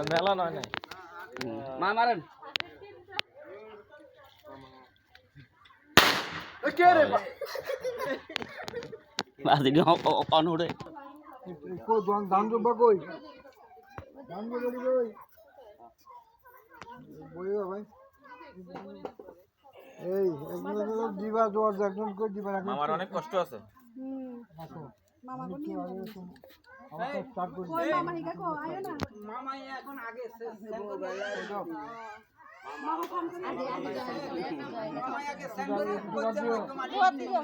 মেলা নয় নাই মা মারেন কে রে বাজি দি কোন উড়ে কো দাম তো বকই দাম তো বলি কই বইও ভাই এই একজন দিবা জোর একজন কই দিবা রাখো আমার অনেক কষ্ট আছে মামা কোন নিয়ে আমরা স্টার্ট করি কই মামা হিগা কো আয়ো না মামা এখন আগে শেষ মামা ফোন করে আগে মামা আগে সেন্ড করে কইতে তোমার দিও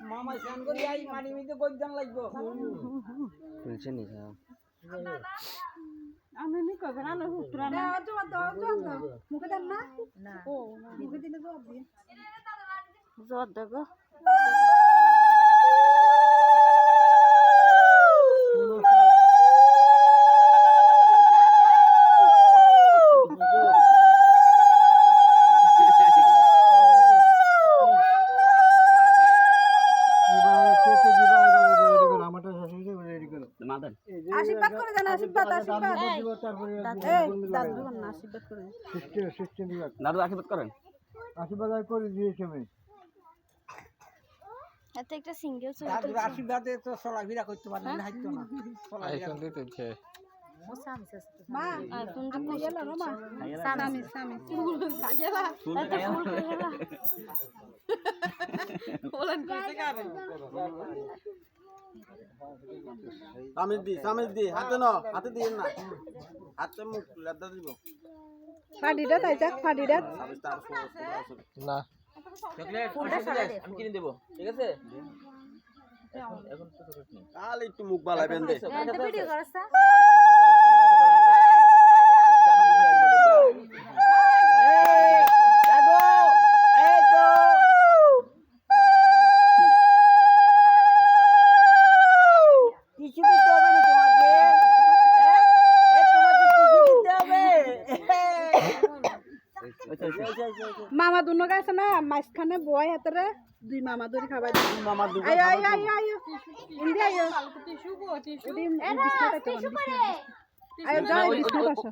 মামা সেন্ড করে আই মানি মিতে কইদান লাগবো খুলছে নি আমি নি কবে না হুতরা না দাও মুখে দেন না না ও মুখে দিলে জবাব দিয়ে জবাব দেবো আশীর্বাদ করে দেন আশীর্বাদ আশীর্বাদ করে দাদু আশীর্বাদ করেন আশীর্বাদ করে দিয়েছে আমি এত একটা সিঙ্গেল ছবি দাদুর আশীর্বাদে তো চলাফেরা করতে পারলেন না হাইতো না আইফোন দিতেছে ও সামসে মা আইফোনটা কই গেল রে মা সামি ফুল গেলা এত ফুল গেলা বলেন কইছে কারে সামিজ দি হাতে ন হাতে দিয়েন না হাতে মুখ লাদা দিব ফাডিটা তাই যাক ফাডিটা না চকলেট আমি কিনে দেব ঠিক আছে এখন তো নেই কাল একটু মুখ বালাবেন দে এটা ভিডিও করছস মামা দুনো গাছে না মাঝখানে বয় হাতরে দুই মামা ধরে খাবার মামা দুটো আয় আয় আয় আয় ইন্দি আয় টিস্যু গো টিস্যু টিস্যু করে আয় যাই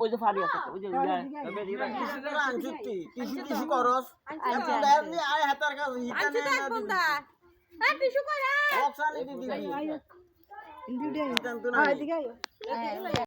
ওই যে ফাড়ি আছে ওই যে আনছুতি টিস্যু করস এখন দাইনি আয় হাতার কাছে হিটানে না দিবি টিস্যু করে অক্সানি দিবি দুইটাই এদিকে আয়